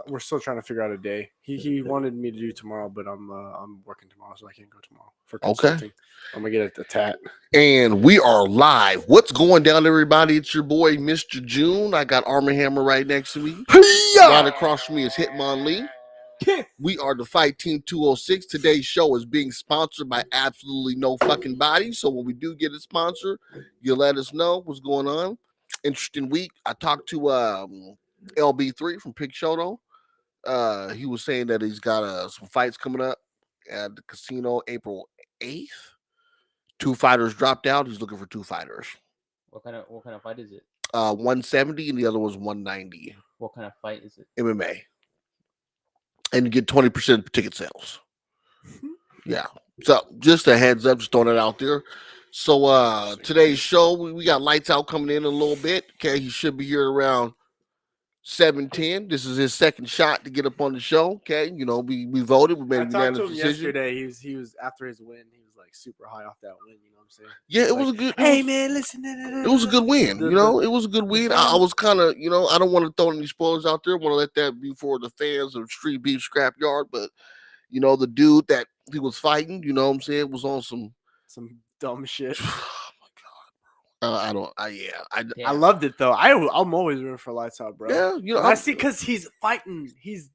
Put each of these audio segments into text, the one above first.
we're still trying to figure out a day. He wanted me to do tomorrow, but I'm working tomorrow, so I can't go tomorrow for consulting. Okay. I'm gonna get a tat. And we are live. What's going down, everybody? It's your boy, Mr. June. I got Arm & Hammer right next to me. Right across from me is Hitmon Lee. We are the Fight Team 206. Today's show is being sponsored by absolutely no fucking body. So when we do get a sponsor, you let us know what's going on. Interesting week. I talked to LB3 from Pig Shoto. He was saying that he's got some fights coming up at the casino April 8th. 2 fighters dropped out. He's looking for 2 fighters. What kind of fight is it? 170 and the other was 190. What kind of fight is it? MMA. And you get 20% ticket sales. Yeah. So just a heads up, just throwing it out there. So today's show, we got Lights Out coming in a little bit. Okay, he should be here around 7:10. This is his second shot to get up on the show. Okay, you know, we voted. We made a unanimous decision. Yesterday. He was after his win. He was like super high off that win. You know what I'm saying? Yeah, it was a good. Hey man, listen. It was a good win. You know, it was a good win. I was kind of, you know, I don't want to throw any spoilers out there. I want to let that be for the fans of Street Beef Scrapyard. But you know, the dude that he was fighting, you know what I'm saying, was on some dumb shit. I loved it though. I'm always rooting for Lights Out, bro. Yeah, you know, I see because he's fighting. He's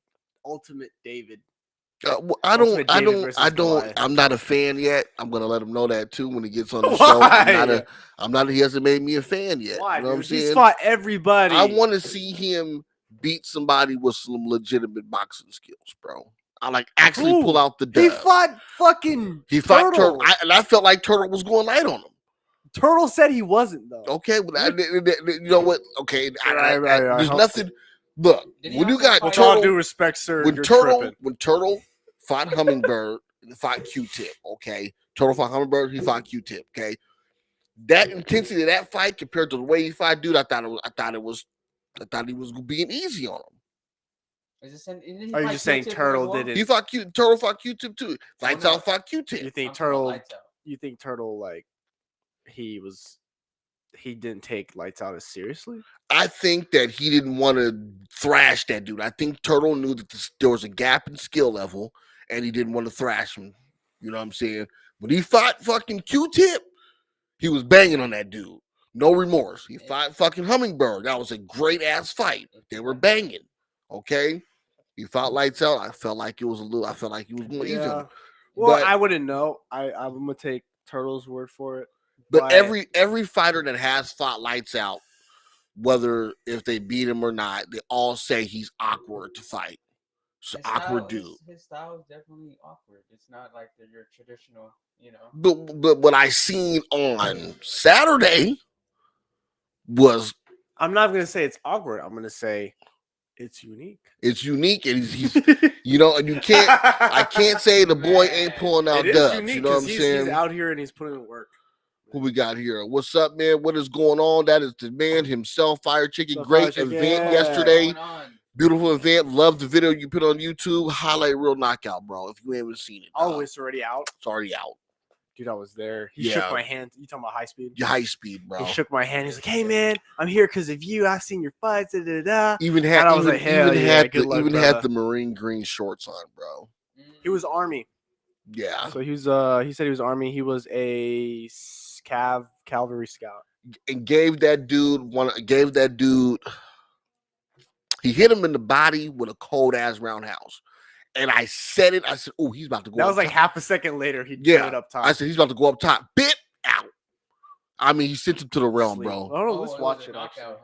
Ultimate David. I'm not a fan yet. I'm gonna let him know that too when he gets on the show. I'm not. He hasn't made me a fan yet. Why? You know what I'm saying? He's fought everybody. I want to see him beat somebody with some legitimate boxing skills, bro. I like actually pull out the dub. He fought fucking. He fought Turtle, and I felt like Turtle was going light on him. Turtle said he wasn't though. Okay, but you know what? Okay, there's nothing. Look, when you got with all due respect, sir, when Turtle fought Hummingbird and fought Q-Tip, okay. Turtle fought Hummingbird, he fought Q-Tip, okay. That intensity of that fight compared to the way he fought, dude, I thought he was being easy on him. Are you just saying Turtle didn't? Turtle fought Q-Tip too. Lights Out fought Q-Tip. You think Turtle like he didn't take Lights Out as seriously? I think that he didn't want to thrash that dude. I think Turtle knew that there was a gap in skill level, and he didn't want to thrash him. You know what I'm saying? When he fought fucking Q-Tip, he was banging on that dude. No remorse. He fought fucking Hummingbird. That was a great ass fight. They were banging. Okay? He fought Lights Out. I felt like he was more even. Well, I wouldn't know. I'm gonna take Turtle's word for it. But every fighter that has fought Lights Out, whether if they beat him or not, they all say he's awkward to fight. It's awkward dude. His style is definitely awkward. It's not like your traditional, you know. But what I seen on Saturday was, I'm not gonna say it's awkward. I'm gonna say it's unique. It's unique, and he's you know, and I can't say the boy ain't pulling out dubs. You know what I'm saying? He's out here and he's putting in work. Who we got here? What's up, man? What is going on? That is the man himself, Fire Chicken. Great event yesterday. Beautiful event. Love the video you put on YouTube. Highlight Real Knockout, bro. If you haven't seen it. Oh, it's already out? It's already out. Dude, I was there. He shook my hand. You talking about high speed? Yeah, high speed, bro. He shook my hand. He's like, "Hey, man, I'm here because of you. I've seen your fights." Da, da, da. Even had the marine green shorts on, bro. He was Army. Yeah. So he said he was Army. He was a cavalry scout. And gave that dude. He hit him in the body with a cold ass roundhouse. And I said, "Oh, he's about to go." That was like half a second later. He put it up top. I said, "He's about to go up top." Bit out. I mean, he sent him to the realm, bro. Oh, let's watch it.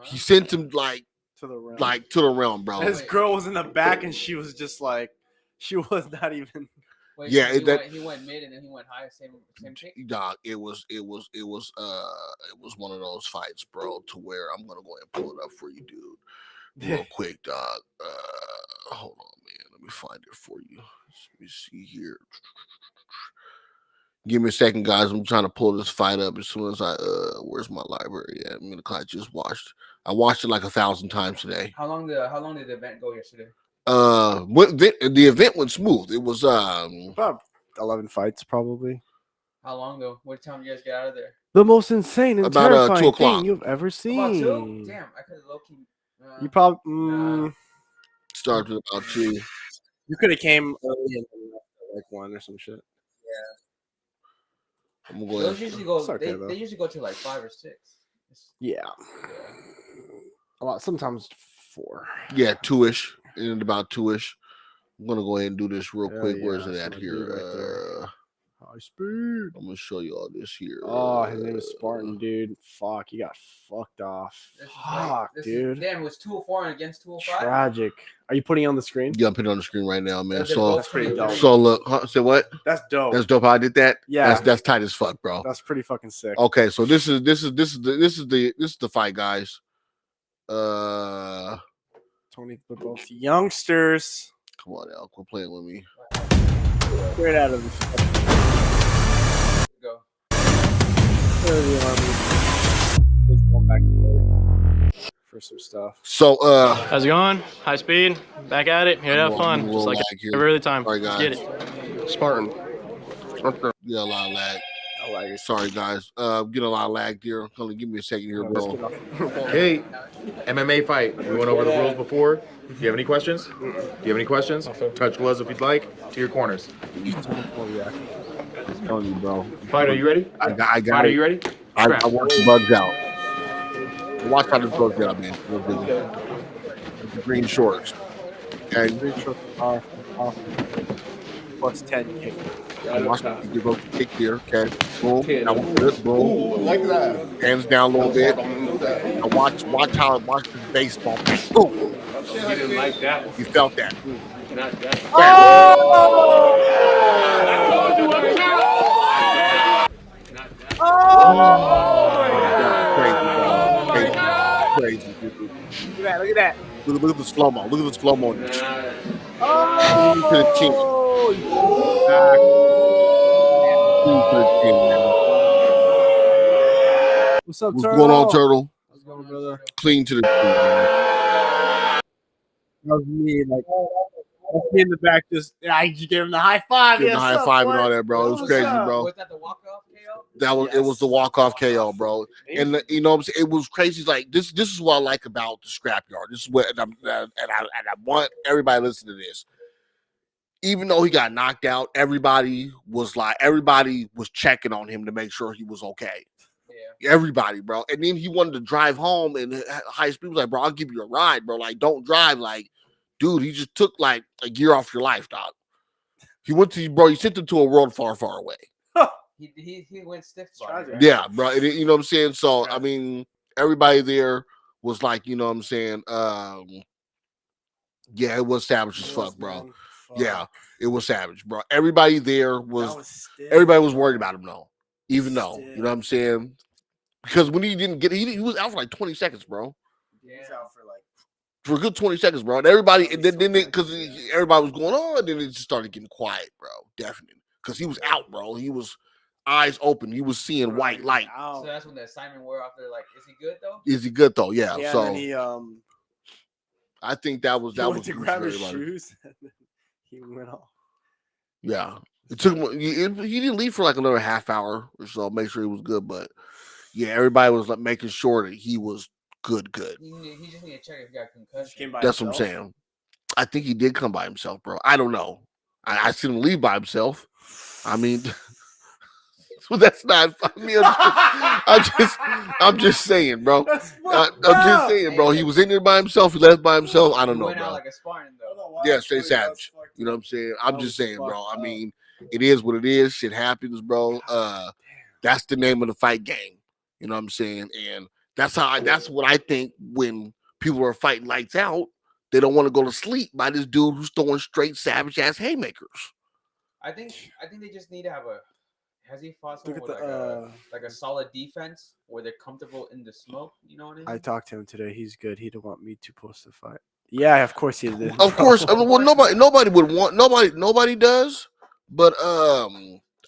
He sent him to the realm. To the realm, bro. His girl was in the back, and she was just like, she was not even. Wait, yeah, he went mid and then he went high. Same kick. Dog, it was one of those fights, bro. To where I'm gonna go and pull it up for you, dude. Real quick, dog. Hold on, man. Let me find it for you. Let me see here. Give me a second, guys. I'm trying to pull this fight up as soon as where's my library at? I just watched. I watched it like 1,000 times today. How long did the event go yesterday? The event went smooth. It was about 11 fights, probably. How long though? What time did you guys get out of there? The most insane and about terrifying 2 o'clock thing you've ever seen. About 2? Damn, I could have low key. You probably Started at about 2. You could have came early and then left at like 1 or some shit. I'm gonna go Those ahead. usually go. It's okay, though. They usually go to like 5 or 6. Yeah. A lot. Sometimes 4. Yeah, 2-ish. In about 2-ish. I'm gonna go ahead and do this real Hell quick. Where is yeah, it that's at my here? dude right there. High speed. I'm gonna show you all this here. Oh, his name is Spartan, dude. Fuck, he got fucked off. Fuck, dude. Damn, it was 204 against 205. Tragic. Are you putting it on the screen? Yeah, I'm putting it on the screen right now, man. They're So both pretty dope. So look, say what? That's dope. That's dope. How I did that. Yeah. That's tight as fuck, bro. That's pretty fucking sick. Okay, so this is the fight, guys. 20 for both youngsters. Come on now, quit playing with me. Straight out of the Go. army. Just going back for some stuff. So How's it going? High speed, back at it. Here to have fun, just like every other time. Sorry, Let's guys. get it. Spartan. Yeah, a lot of lag. Sorry, guys. Getting a lot of lag here. Only give me a second here, bro. Hey, MMA fight. We went over the rules before. Do you have any questions? Do you have any questions? Touch gloves if you'd like. To your corners. Telling you, bro. Fight, are you ready? I Fight, got are it. you ready? I watched the bugs out. Watch how this bugs out, man. The green shorts. Okay. Green shorts are plus 10 kick. Watch you go to kick here. Okay. Boom. Now good. Boom. Like that. Hands down a little bit. Now watch the baseball. Boom. You didn't like that. You felt that. Crazy, dude. Look at that. Look at the slow mo. Look at the slow mo. What's up, What's Turtle? going on, Turtle? What's going on, brother? Clean to the That was me, like, that's me in the back. Just, you gave him the high five. Give the high five and all that, bro. It was crazy, bro. Was that the walk-off KO? It was the walk-off KO, bro. And you know what I'm saying? It was crazy. Like this is what I like about the scrapyard. This is what and I want everybody to listen to this. Even though he got knocked out, everybody was checking on him to make sure he was okay. Yeah. Everybody, bro. And then he wanted to drive home, and high speed was like, bro, I'll give you a ride, bro. Like, don't drive. Like, dude, he just took like a year off your life, dog. He sent him to a world far, far away. He went stiff. Yeah, bro. You know what I'm saying? So, I mean, everybody there was like, you know what I'm saying? Yeah, it was savage as fuck, bro. Yeah, it was savage, bro. Everybody there everybody was worried about him, though. Even though, you know what I'm saying? Because when he didn't get, he was out for like 20 seconds, bro. He was out for a good 20 seconds, bro. And everybody, and then because everybody was going on, then it just started getting quiet, bro. Definitely, because he was out, bro. He was eyes open. He was seeing white light. So that's when the assignment wore off. They're like, "Is he good though?" Is he good though? Yeah. Yeah. So And he I think that was went to grab his shoes. And then he went off. Yeah. It took him. He didn't leave for like another half hour or so. Make sure he was good, but yeah, everybody was like making sure that he was good. He just need to check if he got concussion. That's what I'm saying. I think he did come by himself, bro. I don't know. I seen him leave by himself. I mean, so that's not. I mean, I'm just saying, bro. I'm just saying, bro. He was in there by himself. He left by himself. I don't know, bro. Like a Spartan, though. Yeah, straight savage. You know what I'm saying? I'm just saying, bro. I mean, it is what it is. Shit happens, bro. That's the name of the fight game. You know what I'm saying? And that's what I think when people are fighting lights out, they don't want to go to sleep by this dude who's throwing straight savage ass haymakers. I think they just need to have a. Has he fought someone with like a solid defense where they're comfortable in the smoke? You know what I mean? I talked to him today. He's good. He didn't want me to post the fight. Yeah, of course he did. Of course. I mean, well, nobody would want. Nobody does. But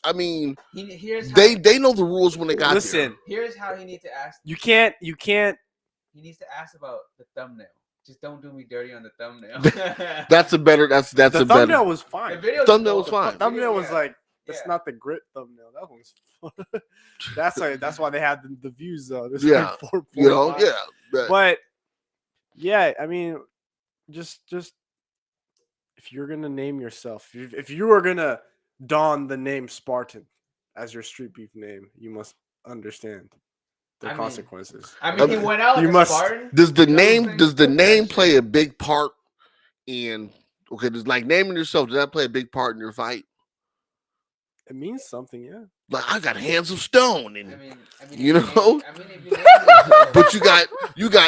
I mean, they know the rules when they got there. Here's how he needs to ask. You can't. He needs to ask about the thumbnail. Just don't do me dirty on the thumbnail. That's a better. The thumbnail was fine. The thumbnail was fine. The thumbnail was like. That's not the grit thumbnail. That one's fun. That's why they had the views though. There's like 4.5. You know, yeah. But yeah, I mean, just if you're gonna name yourself, if you are gonna don the name Spartan as your street beef name, you must understand the consequences. I mean, he went out like You a must- Spartan. Does the You know what I'm name saying? does the That name shit. play a big part in? Okay, does like naming yourself, does that play a big part in your fight? It means something, yeah. Like I got hands of stone, and I mean, you if know, I mean, if you name yourself, but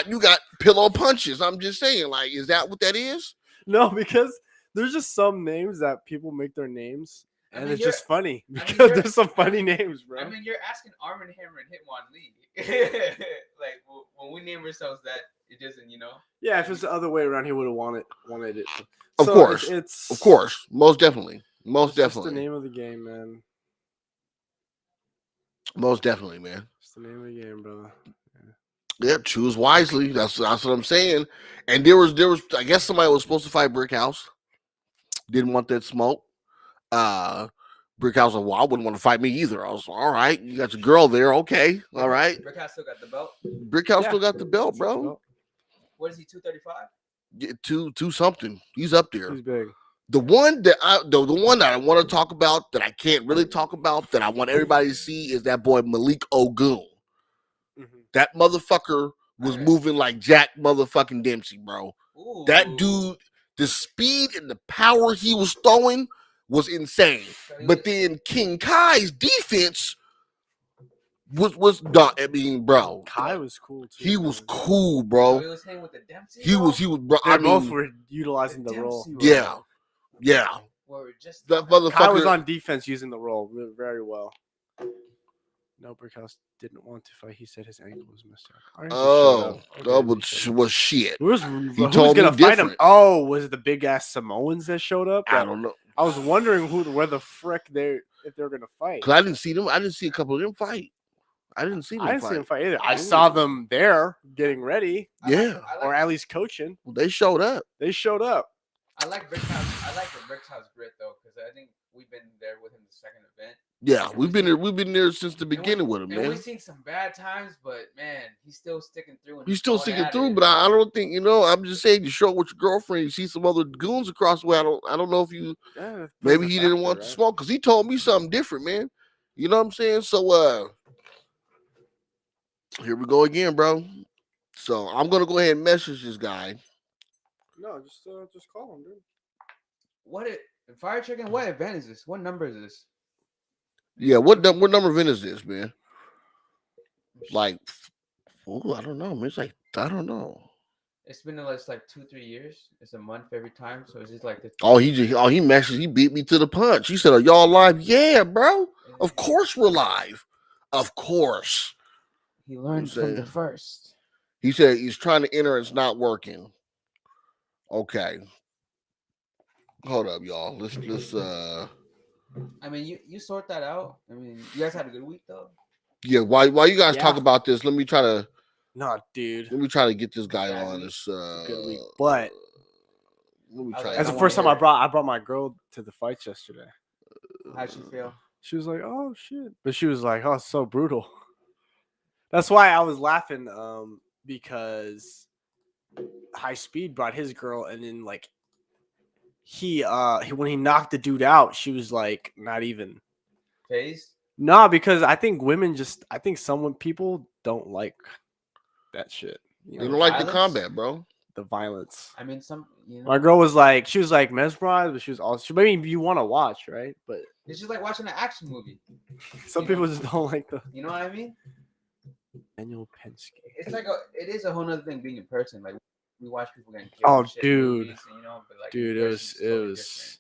you got pillow punches. I'm just saying, like, is that what that is? No, because there's just some names that people make their names, I and mean, it's you're- just funny I mean, because you're- there's some funny names, bro. I mean, you're asking Arm and Hammer and Hitwan Lee. Like when we name ourselves that, it doesn't, you know. Yeah, if it's the other way around, he would have wanted it. Of So course, it's of course, most definitely, most it's just definitely, the name of the game, man. most definitely, man. It's the name of the game, brother. Yeah, choose wisely. That's what I'm saying. And there was I guess somebody was supposed to fight Brick House. Didn't want that smoke. Brick House like, well, I wouldn't want to fight me either. I was all right. You got your girl there, okay, all right. Brick House still got the belt. Brick House Yeah. still got the belt, bro. Well, What is he? 235. Get two something. He's up there. he's big. The one that the one that I want to talk about that I can't really talk about that I want everybody to see is that boy Malik Ogun. Mhm. That motherfucker was moving like Jack motherfucking Dempsey, bro. Ooh. That dude, the speed and the power he was throwing was insane. But then King Kai's defense was done. I mean, bro, Kai was cool too. he was man. cool, So bro. he was hanging with the Dempsey. He was, bro. They I both mean, were utilizing the role. yeah, yeah. We're just That talking- Kai was motherfucker. on defense using the role very well. No, Brickhouse didn't want to fight. He said his ankle was messed up. I just Oh, showed up. Okay, he that showed up. was shit. Who's told me gonna fight him? different. Oh, was it the big ass Samoans that showed up? I don't know. I was wondering where the frick if they're gonna fight. Cause I didn't see them. I didn't see a couple of them fight. I didn't see them I didn't fight. see them fight either. I saw them there getting ready, Yeah, or at least coaching. they showed up. They showed up. I like Brick House. I like the Brick House grit though, because I think we've been there with him the second event. Yeah, we've been there. We've been there since the beginning with him, And man. we've seen some bad times, but man, he's still sticking through. And He's still going sticking at through, it. but I don't think I'm just saying you show up with your girlfriend. You see some other goons across the way. I don't know if you Yeah, maybe he didn't want to smoke because he told me something different, man. You know what I'm saying? So here we go again, bro. So I'm gonna go ahead and message this guy. No, just call him, dude. What it? Fire Chicken? What event is this? What number is this? Yeah, what number event is this, man? Like, I don't know, man. It's like I don't know. It's been like 2-3 years. It's a month every time, so it's just like the. He messaged. He beat me to the punch. He said, "Are y'all live?" Yeah, bro. Of course we're live. Of course. He learned from the first. He said he's trying to enter. It's not working. Okay. Hold up, y'all. Let's I mean, you sort that out. I mean, you guys had a good week though. yeah. While you guys talk Yeah. about this, let me try to Dude. get this guy on. This Good week. But let me try. that's the don't first time wanna I brought my girl to the fights yesterday. How'd she feel? She was like, "Oh shit," but she was like, "Oh, it's so brutal." That's why I was laughing, because High Speed brought his girl, and then like he when he knocked the dude out, she was like, not even. Phased? No, because I think people don't like that shit. You They know, don't like the violence? combat, bro. the violence. I mean, My girl was like, she was like mesmerized, but she was also. I mean, you want to watch, right? But it's just like watching an action movie. some people just don't like the You know what I mean? Daniel Penske. It's like it is a whole nother thing being in person. Like we watch people getting killed. Oh, and shit in dude. movies, and, but like Dude, in it person, was it's totally different.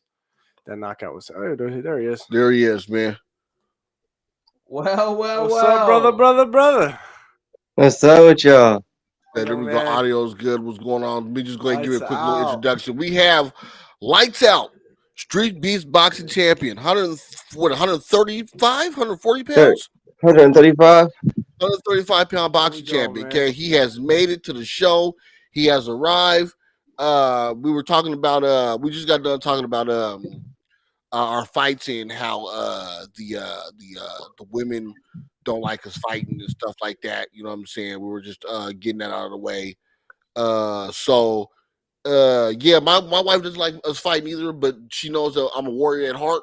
that knockout was. Oh, there he is. There he is, man. Well. What's up, brother? What's up with y'all? Yeah, there we go. man. Audio's good. What's going on? Let me just go ahead and give you a Lights quick little out. introduction. We have Lights Out, Street Beast boxing champion, 135, 140 pounds, 135. 135-pound boxing There we go, champion. man. Okay, he has made it to the show. He has arrived. We were talking about. We just got done talking about our fights and how the women don't like us fighting and stuff like that. You know what I'm saying? We were just getting that out of the way. So Yeah, my wife doesn't like us fighting either, but she knows that I'm a warrior at heart.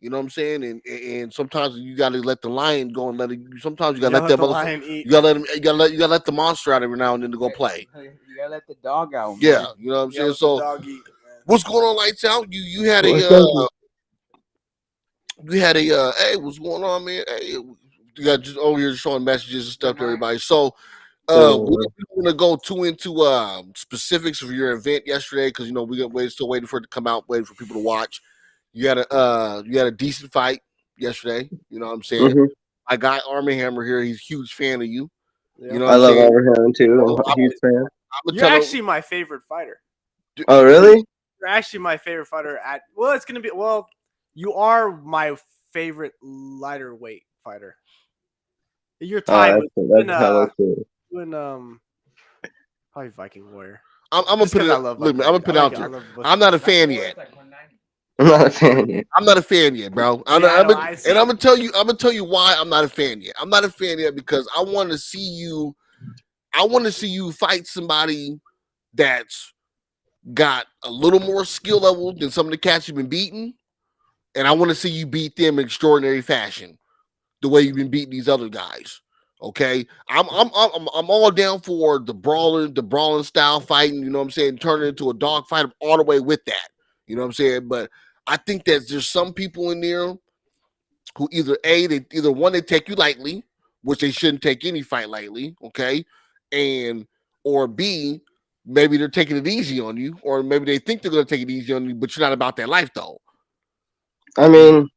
You know what I'm saying? And sometimes you gotta let the lion go and let it. Sometimes you gotta let that the motherfucker. lion eat. You gotta let him. You gotta let the monster out every now and then to go play. You gotta let the dog out. Man. Yeah, you know what I'm saying. Let the So, dog eat, man. what's going on, lights out? You had What's a up? hey, what's going on, man? Hey, you got just over here showing messages and stuff to everybody. So, Yeah. we're going to go into specifics of your event yesterday because you know we're still waiting for it to come out, waiting for people to watch. You had a decent fight yesterday. You know what I'm saying? Mm-hmm. I got Army Hammer here. He's a huge fan of you. Yeah. You know I what I'm love saying? Abraham too. So I'm a huge fan. You're actually my favorite fighter. Oh, really? You're actually my favorite fighter it's gonna be you are my favorite lighter weight fighter. You're tied That's hella cool. probably Viking Warrior. I'm gonna put it. I love Look, man, I'm gonna put it out there. I'm not a fan yet. I'm not a fan yet. I'm not a fan yet, bro. And I'm gonna tell you. I'm gonna tell you why I'm not a fan yet. I'm not a fan yet because I want to see you. I want to see you fight somebody that's got a little more skill level than some of the cats you've been beating, and I want to see you beat them in extraordinary fashion, the way you've been beating these other guys. Okay, I'm all down for the brawling style fighting. You know what I'm saying? Turn it into a dog fight. I'm all the way with that. You know what I'm saying? But I think that there's some people in there who either one they take you lightly, which they shouldn't take any fight lightly, okay, and or B, maybe they're taking it easy on you, or maybe they think they're gonna take it easy on you, but you're not about that life though. I mean,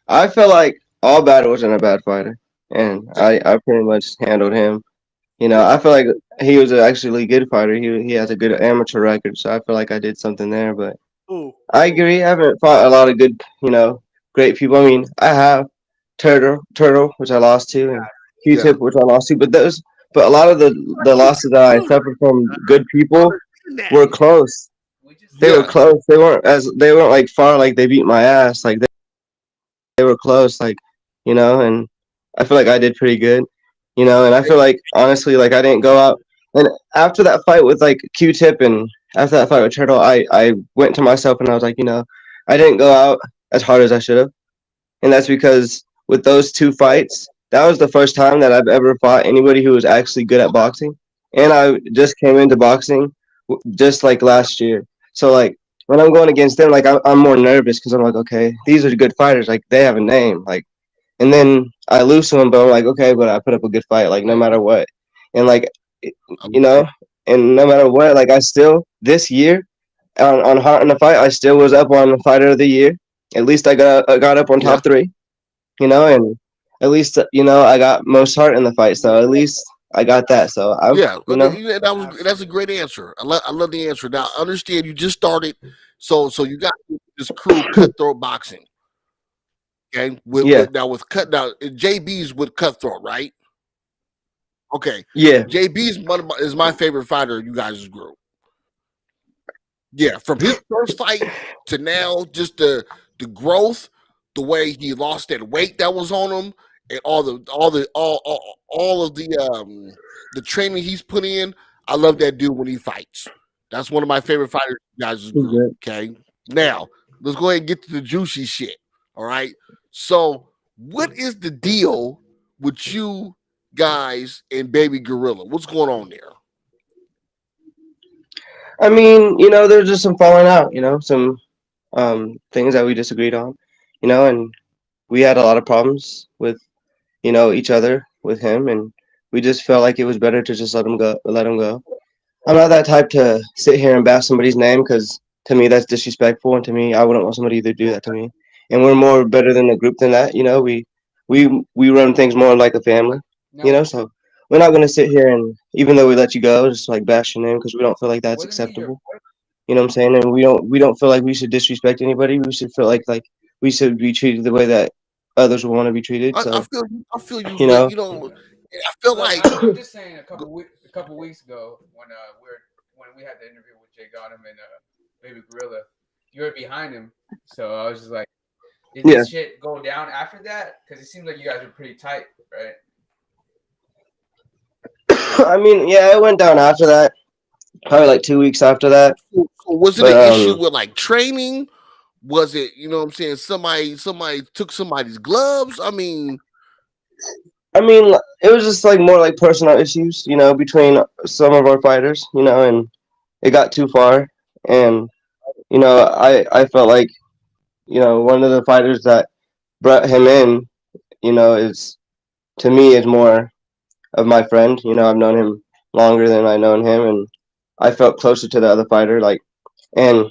I feel like All Bad wasn't a bad fighter, and I pretty much handled him. You know, I feel like he was an actually good fighter. He has a good amateur record, so I feel like I did something there. But I agree. I haven't fought a lot of good, great people. I mean, I have Turtle, which I lost to, and Q-Tip, which I lost to. But a lot of the losses that I suffered from good people were close. They were close. They weren't like far. Like they beat my ass. Like they were close. Like and I feel like I did pretty good. And I feel like honestly, like I didn't go out. And after that fight with like Q-Tip and after that fight with Turtle, I went to myself and I was like, I didn't go out as hard as I should have. And that's because with those two fights, that was the first time that I've ever fought anybody who was actually good at boxing. And I just came into boxing just like last year. So like when I'm going against them, like I'm more nervous because I'm like, okay, these are good fighters. Like they have a name. Like, and then I lose to them, but I'm like, okay, but I put up a good fight. Like no matter what, and like and no matter what, like I still this year on Heart in the Fight, I still was up on Fighter of the Year. At least I got up on top three. And at least I got most heart in the fight, so at least I got that. So that's a great answer. I love the answer. Now understand you just started, so you got this crew Cutthroat Boxing. Okay, with JB's with Cutthroat, right? Okay, yeah. JB's is my favorite fighter in you guys' group. Yeah, from his first fight to now, just the growth, the way he lost that weight that was on him, and all of the training he's put in. I love that dude when he fights. That's one of my favorite fighters in you guys' group. Okay, now let's go ahead and get to the juicy shit. All right. So, what is the deal with you guys and Baby Gorilla? What's going on there? I mean, there's just some falling out. Some things that we disagreed on. And we had a lot of problems with each other with him, and we just felt like it was better to just let him go. I'm not that type to sit here and bash somebody's name because to me that's disrespectful, and to me I wouldn't want somebody to do that to me. And we're more better than a group than that. We run things more like a family. So we're not gonna sit here and even though we let you go, just like bash your name because we don't feel like that's acceptable. You know what I'm saying? And we don't feel like we should disrespect anybody. We should feel like we should be treated the way that others would want to be treated. So I feel you. I feel like I'm just saying. A couple weeks ago, when we had the interview with Jay Gotham and Baby Gorilla, you were behind him. So I was just like, did this shit go down after that? Because it seems like you guys were pretty tight, right? I mean, yeah, it went down after that. probably like 2 weeks after that. So was it But an issue with like training? Was it, you know what I'm saying, somebody took somebody's gloves? I mean, it was just like more like personal issues, between some of our fighters, and it got too far. And I felt like one of the fighters that brought him in, is to me is more of my friend. I've known him longer than I known him, and I felt closer to the other fighter. Like, and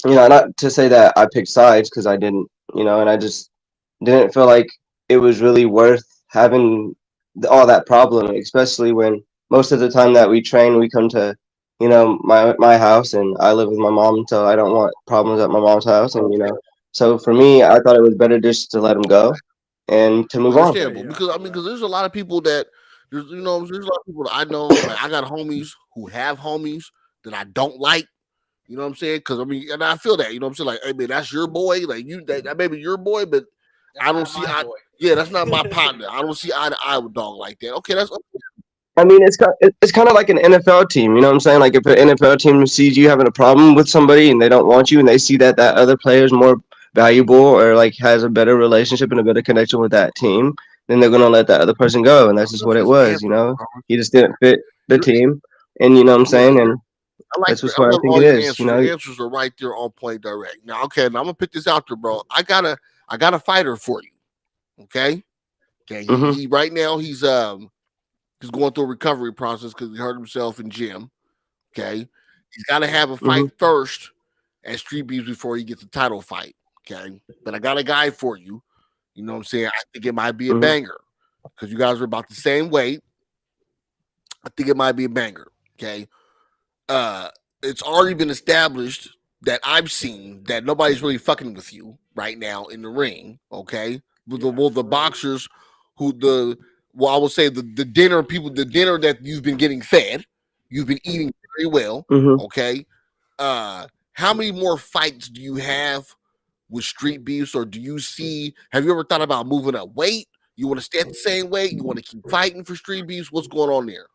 not to say that I picked sides because I didn't, and I just didn't feel like it was really worth having all that problem, especially when most of the time that we train, we come to, my house, and I live with my mom, so I don't want problems at my mom's house, and so for me, I thought it was better just to let him go and to move on. understandable because I mean, because there's a lot of people that there's you know there's a lot of people that I know. Like I got homies who have homies that I don't like. You know what I'm saying? Because I mean, and I feel that. You know what I'm saying? Like, hey man, that's your boy. Like that may be your boy, but I don't see. Yeah, that's not my partner. I don't see eye to eye with dog like that. Okay, that's. It's kind of like an NFL team, you know what I'm saying? Like if an NFL team sees you having a problem with somebody and they don't want you, and they see that other player is more valuable or like has a better relationship and a better connection with that team, then they're gonna let that other person go, and that's just what it was. He just didn't fit the team, and you know what I'm saying, and I like that's just I what I love think all it your is. answers. Your answers are right there on point direct. Now, okay, now I'm gonna put this out there, bro. I got a fighter for you. Okay. He right now he's going through a recovery process because he hurt himself in gym. Okay. He's got to have a fight first at Street Beefs before he gets a title fight. Okay. But I got a guy for you. You know what I'm saying? I think it might be a banger because you guys are about the same weight. I think it might be a banger. Okay. It's already been established that I've seen that nobody's really fucking with you right now in the ring. Okay. With the boxers I will say the dinner that you've been getting fed, you've been eating very well. Okay. How many more fights do you have with Street Beefs, or have you ever thought about moving up weight? You want to stay at the same weight? You want to keep fighting for Street Beefs? What's going on there?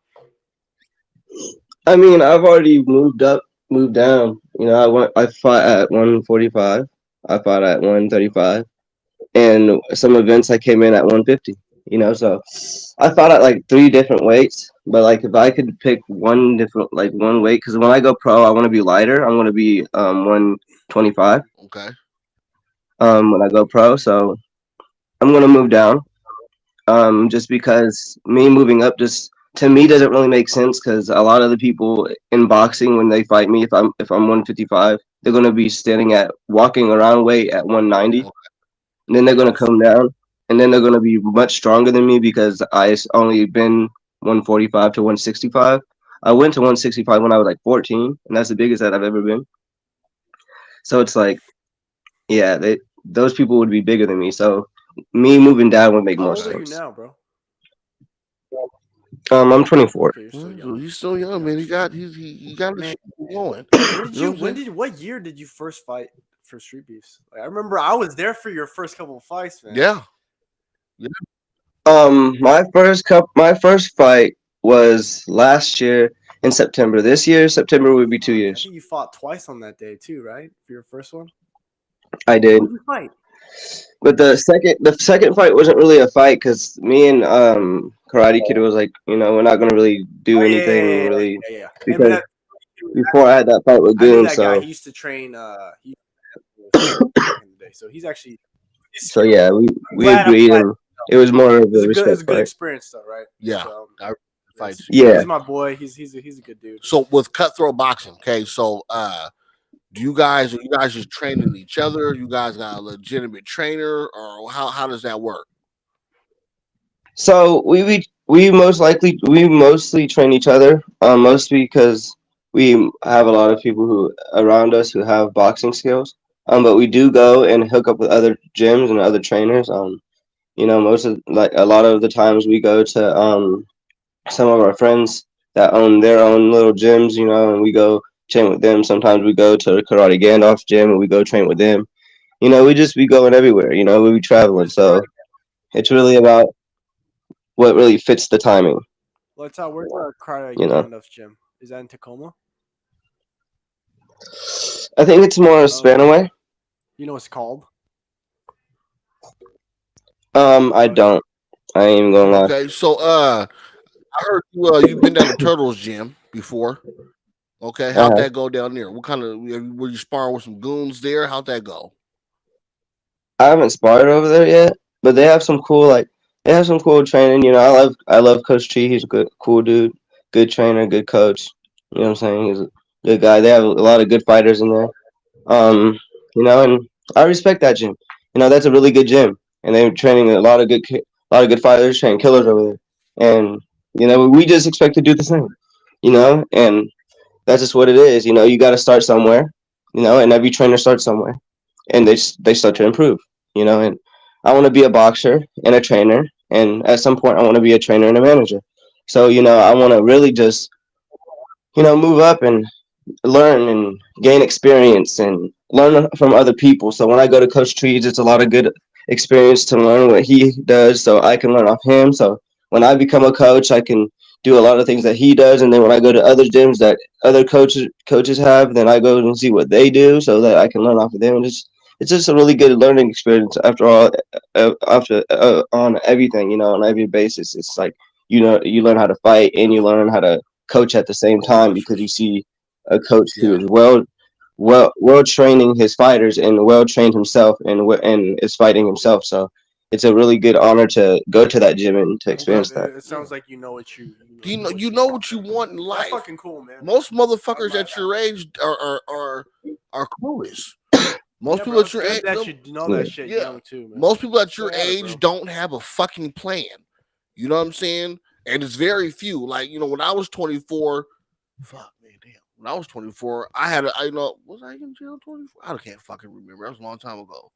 I mean, I've already moved down. I fought at 145. I fought at 135. And some events I came in at 150. So I fought at like 3 different weights. But like if I could pick one weight, because when I go pro, I want to be lighter. I'm going to be 125. Okay. When I go pro, so I'm going to move down. Just because me moving up just to me doesn't really make sense, because a lot of the people in boxing, when they fight me, if I'm 155, they're going to be walking around weight at 190, and then they're going to come down, and then they're going to be much stronger than me because I only been 145 to 165. I went to 165 when I was like 14, and that's the biggest that I've ever been. So it's like, yeah, those people would be bigger than me. So me moving down would make more sense. How old are you now, bro? I'm 24. Okay, he's still young, man. He got man going. What year did you first fight for Street Beefs? Like, I remember I was there for your first couple of fights, man. Yeah. My first fight was last year in September. This year, September would be 2 years. I think you fought twice on that day too, right? For your first one. I did. Who did you fight? But the second fight wasn't really a fight because me and Karate Kid was like, we're not gonna really do anything really. Yeah. Because before I had that fight with Goon, so he used to train. So he's actually. So yeah, we agreed, and it was more of a respect It was a good fight. experience, though, right? Yeah. So, Fights. Yeah. He's my boy. He's a good dude. So with cutthroat boxing, okay, so are you guys just training each other? You guys got a legitimate trainer, or how does that work? So we mostly train each other, mostly because we have a lot of people who around us who have boxing skills. But we do go and hook up with other gyms and other trainers. Most of a lot of the times we go to some of our friends that own their own little gyms, and we go train with them. Sometimes we go to Karate Gandalf's gym and we go train with them. We just be going everywhere. We be traveling. So it's really about what really fits the timing. Where's Karate Gandalf's gym? Is that in Tacoma? I think it's more a span away. You know what it's called? I don't. I ain't even gonna lie. Okay, so I heard you've been down to Turtles Gym before. Okay, how'd that go down there? What kind of were you sparring with some goons there? How'd that go? I haven't sparred over there yet, but they have some cool training. You know, I love Coach T. He's a cool dude, good trainer, good coach. You know what I'm saying? He's a good guy. They have a lot of good fighters in there. You know, and I respect that gym. You know, that's a really good gym, and they're training a lot of good fighters, training killers over there. And you know, we just expect to do the same. You know, and that's just what it is. You know, you got to start somewhere. You know, and every trainer starts somewhere, and they start to improve. You know, and I want to be a boxer and a trainer, and at some point, I want to be a trainer and a manager. So you know, I want to really just move up and learn and gain experience and learn from other people. So when I go to Coach Trees, it's a lot of good experience to learn what he does so I can learn off him. So when I become a coach, I can do a lot of things that he does. And then when I go to other gyms that other coaches have, then I go and see what they do so that I can learn off of them. And it's just a really good learning experience after all, on everything, you know, on every basis. It's like, you know, you learn how to fight and you learn how to coach at the same time because you see a coach who is well training his fighters and well trained himself and is fighting himself. So it's a really good honor to go to that gym and to experience that. It sounds like you know what you You know what you want in life. That's fucking cool, man. Most motherfuckers at your age are clueless. Most people at your age know that shit young too, man. Most people at your age don't have a fucking plan. You know what I'm saying? And it's very few. Like, you know, when I was 24, fuck man, damn. When I was 24, was I in jail 24? I can't fucking remember. That was a long time ago.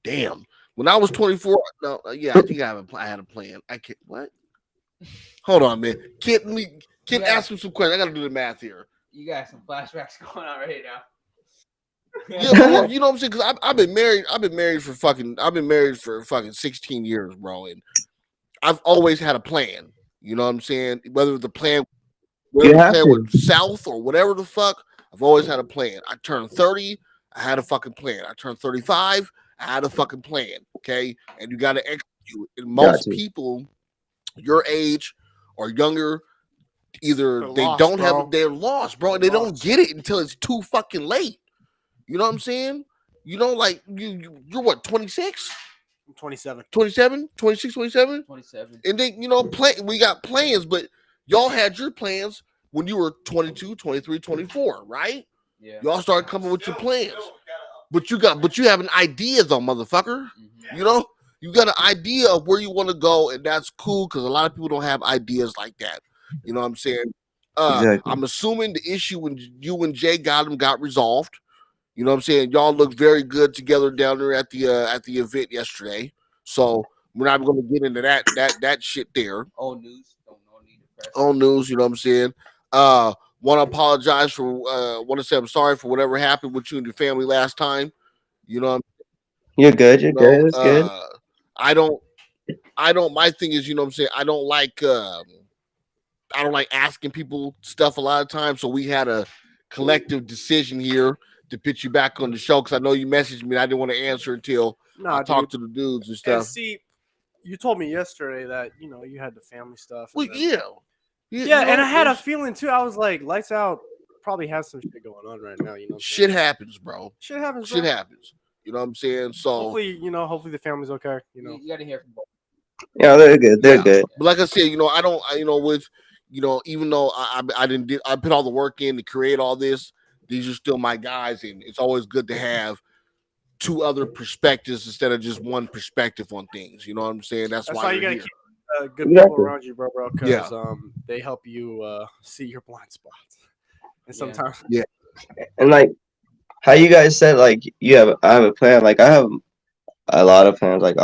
Damn. When I was 24, I think I had a plan. I can't what? Hold on, man. Kid, ask him some questions. I gotta do the math here. You got some flashbacks going on right now. Yeah, but, you know what I'm saying? Because I've been married for fucking 16 years, bro, and I've always had a plan. You know what I'm saying? Whether the plan was south or whatever the fuck, I've always had a plan. I turned 30, I had a fucking plan. I turned 35, I had a fucking plan. Okay, and you got to execute. And most people your age or younger, either they're lost, bro, and they don't get it until it's too fucking late. You know what I'm saying? You know, like you're what, 26? I'm 27. 27? 26, 27? 27. And then, you know, we got plans, but y'all had your plans when you were 22, 23, 24, right? Yeah. Y'all started coming with your plans. But you have an idea though, motherfucker. Mm-hmm. You know? You got an idea of where you want to go, and that's cool because a lot of people don't have ideas like that. You know what I'm saying? Exactly. I'm assuming the issue when you and Jay got resolved. You know what I'm saying? Y'all look very good together down there at the event yesterday. So we're not going to get into that shit there. Old news. Don't need to press. Old news. You know what I'm saying? Want to apologize for. Want to say I'm sorry for whatever happened with you and your family last time. You know. You're good. You're good. It's good. I don't. My thing is, you know what I'm saying? I don't like asking people stuff a lot of times. So we had a collective decision here to put you back on the show because I know you messaged me and I didn't want to answer until I talked to the dudes and stuff. And see, you told me yesterday that, you know, you had the family stuff. Well, yeah, and I had a feeling too. I was like, Lights Out probably has some shit going on right now. You know, shit happens, bro. Shit happens. Shit happens. You know what I'm saying? So hopefully the family's okay. You know, you got to hear from both. Yeah, they're good. They're good. But like I said, you know, even though I put all the work in to create all this, these are still my guys, and it's always good to have two other perspectives instead of just one perspective on things. You know what I'm saying? That's why you gotta keep good people around you, bro. Because they help you see your blind spots, and sometimes And like how you guys said, like I have a plan. Like I have a lot of plans. Like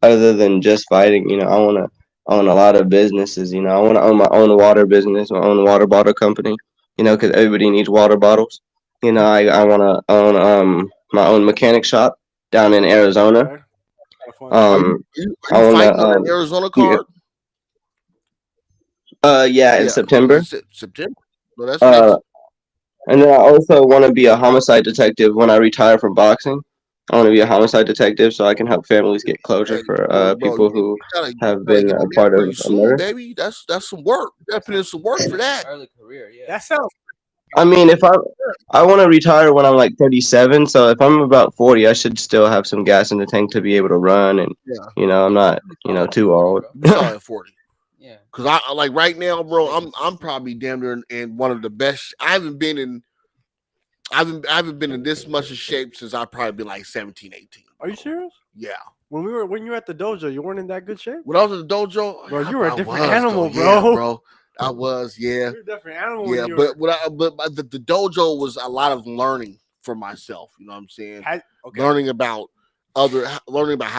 other than just fighting, you know, I want to own a lot of businesses. You know, I want to own my own water business, my own water bottle company. You know, because everybody needs water bottles. You know, I want to own my own mechanic shop down in Arizona. Okay. Are you fighting on an Arizona card? In September. September. No, that's next. And then I also want to be a homicide detective when I retire from boxing. I want to be a homicide detective so I can help families get closure Hey, for bro, people you who gotta have gotta been get a in there part of pretty a soon, murder. baby. That's some work. You gotta put in some work for that. Early career, yeah. That sounds. I mean, if I want to retire when I'm like 37, so if I'm about 40, I should still have some gas in the tank to be able to run, and Yeah, I'm not too old. you saw at 40. Yeah. Cause I like right now, bro. I'm probably damn near in one of the best. I haven't been in this much of shape since I probably been like 17, 18. Are you serious? Yeah. When you were at the dojo, you weren't in that good shape. When I was in the dojo, Bro, you were a different was, animal, though. Yeah, bro. bro. I was, yeah. You're a different animal. Yeah, when you but were... the dojo was a lot of learning for myself. You know what I'm saying? Okay. Learning about how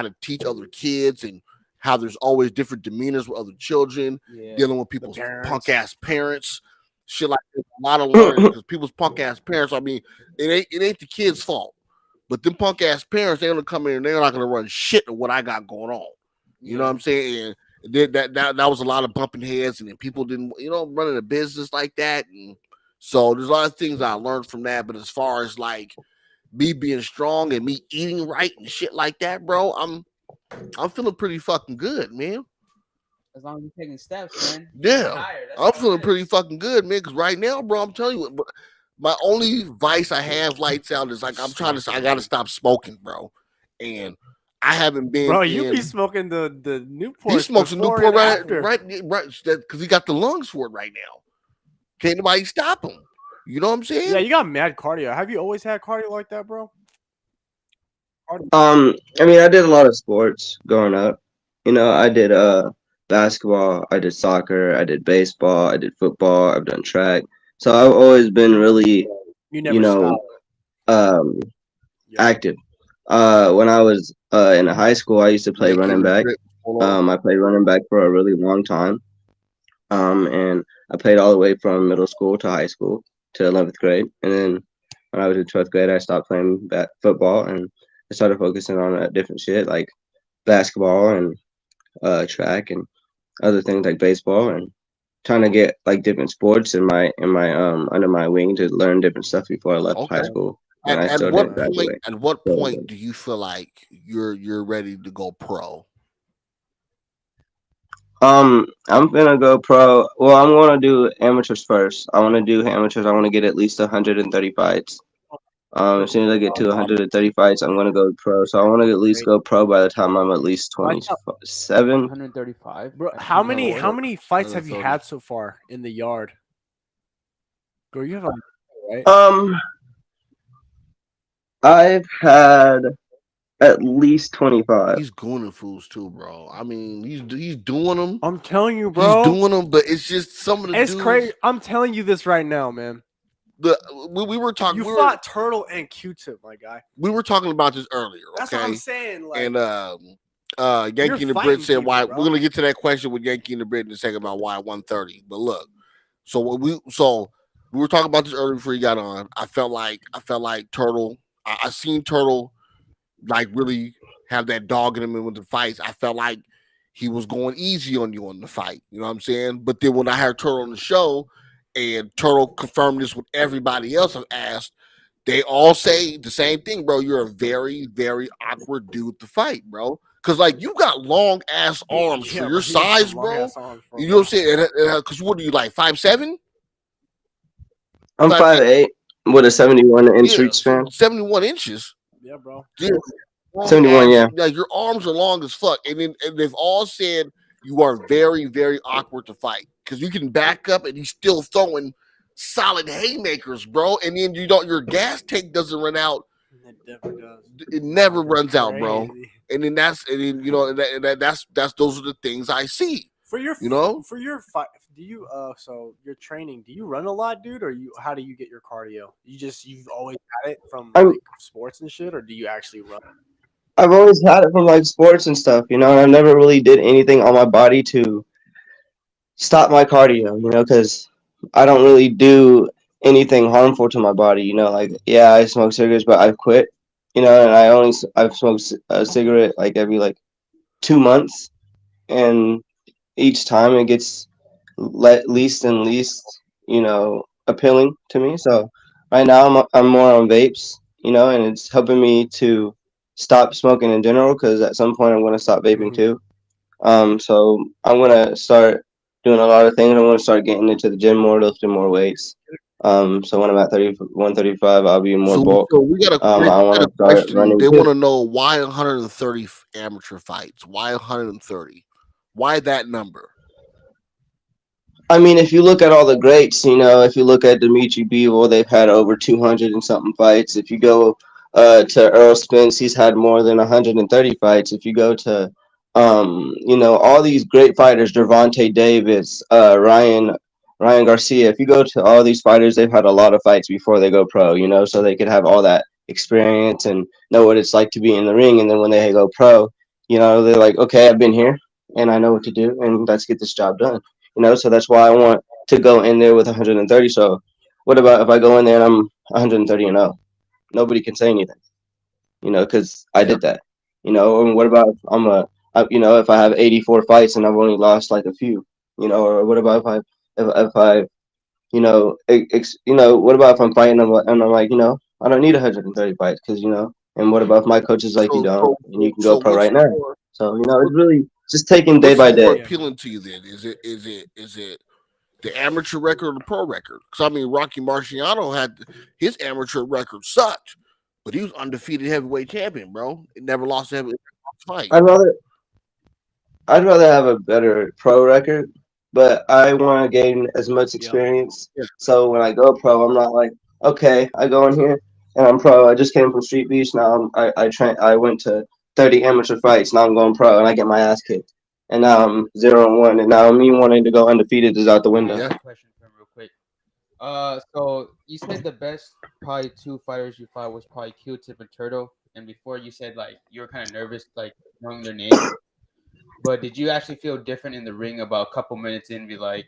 to teach other kids and how there's always different demeanors with other children, dealing with people's punk ass parents, shit like that. A lot of learning because people's punk ass parents. I mean, it ain't the kids' fault, but them punk ass parents, they're gonna come in and they're not gonna run shit of what I got going on. You know what I'm saying? And that was a lot of bumping heads, and then people didn't, running a business like that, and so there's a lot of things I learned from that. But as far as like me being strong and me eating right and shit like that, bro, I'm feeling pretty fucking good, man. As long as you're taking steps, man. Yeah, I'm feeling pretty fucking good, man. Because right now, bro, I'm telling you, my only vice I have, lights out, is like I gotta stop smoking, bro, and I haven't been. Bro, you be smoking the Newport. He smokes a Newport right, because he got the lungs for it right now. Can't nobody stop him. You know what I'm saying? Yeah, you got mad cardio. Have you always had cardio like that, bro? I mean, I did a lot of sports growing up. I did basketball, I did soccer, I did baseball, I did football, I've done track. So I've always been really, active. When I was in high school, I used to play running back. I played running back for a really long time. And I played all the way from middle school to high school to 11th grade. And then when I was in 12th grade, I stopped playing football and I started focusing on different shit like basketball and track and other things like baseball, and trying to get like different sports in my under my wing to learn different stuff before I left high school. And I still didn't graduate. At what point do you feel like you're ready to go pro? I'm gonna go pro. Well, I'm gonna do amateurs first. I want to do amateurs. I want to get at least 130 fights. As soon as I get to 130 fights, I'm gonna go pro. So I want to at least go pro by the time I'm at least 27. 135. Bro, how many fights have you had so far in the yard? Bro, you have right? I've had at least 25. He's gooning fools too, bro. I mean, he's doing them. I'm telling you, bro. He's doing them, but it's just some of the It's dudes. crazy. I'm telling you this right now, man. We were talking. You fought Turtle and Q-Tip, my guy. We were talking about this earlier. That's what I'm saying. Like, and Yankee and the Brit said why. We're gonna get to that question with Yankee and the Brit in a second about why 130. But look, so we were talking about this earlier before you got on. I felt like Turtle. I seen Turtle like really have that dog in him with the fights. I felt like he was going easy on you on the fight. You know what I'm saying? But then when I heard Turtle on the show, and Turtle confirmed this with everybody else I've asked, they all say the same thing, bro. You're a very, very awkward dude to fight, bro. Because, like, you got long ass arms for your size, bro. You know what I'm saying? Because what are you, like, 5'7"? I'm 5'8" with a 71-inch reach span. 71 inches? Yeah, bro. Dude, 71, yeah. Like, your arms are long as fuck. And they've all said you are very, very awkward to fight. Because you can back up and he's still throwing solid haymakers, bro. And then your gas tank doesn't run out. It never does. It never runs out, bro. And then that's those are the things I see. For your fight, do you so your training? Do you run a lot, dude, or how do you get your cardio? You've always had it from like sports and shit, or do you actually run? I've always had it from like sports and stuff, and I never really did anything on my body to stop my cardio, because I don't really do anything harmful to my body, like, yeah, I smoke cigarettes, but I've quit, and I've smoked a cigarette like every like 2 months, and each time it gets least and least, appealing to me. So right now I'm more on vapes, and it's helping me to stop smoking in general because at some point I'm going to stop vaping Mhm. too. So I'm going to start doing a lot of things. I'm going to start getting into the gym more, lifting more weights. So when I'm at 135, I'll be more bulk. We got I want to a start question. running They too. want to know why 130 amateur fights. Why 130? Why that number? I mean, if you look at all the greats, if you look at Dimitri Bivol, they've had over 200 and something fights. If you go to Earl Spence, he's had more than 130 fights. If you go to, all these great fighters, Gervonta Davis, Ryan Garcia. If you go to all these fighters, they've had a lot of fights before they go pro. So they could have all that experience and know what it's like to be in the ring. And then when they go pro, they're like, okay, I've been here and I know what to do, and let's get this job done. So that's why I want to go in there with 130. So, what about if I go in there and I'm 130 and 0? Nobody can say anything, because I Yeah. did that. And what about if if I have 84 fights and I've only lost like a few, or what about if I, what about if I'm fighting and I'm like, I don't need 130 fights because, and what about if my coach is like, you So don't, so and you can go so pro what's right now? more So, it's really just taking day what's by more day. Yeah. appealing to you then? Is it the amateur record or the pro record? Because I mean, Rocky Marciano had his amateur record sucked, but he was undefeated heavyweight champion, bro. He never lost a heavyweight fight. I'd rather I'd rather have a better pro record, but I want to gain as much Yep. experience. So when I go pro, I'm not like, okay, I go in here and I'm pro. I just came from Street Beach. Now I train. I went to 30 amateur fights. Now I'm going pro and I get my ass kicked. And now I'm 0-1. And now me wanting to go undefeated is out the Let me window. ask Yeah. a question for him real quick. So you said the best probably two fighters you fought was probably Q-Tip and Turtle, and before you said like you were kind of nervous like knowing their names. But did you actually feel different in the ring about a couple minutes in, be like,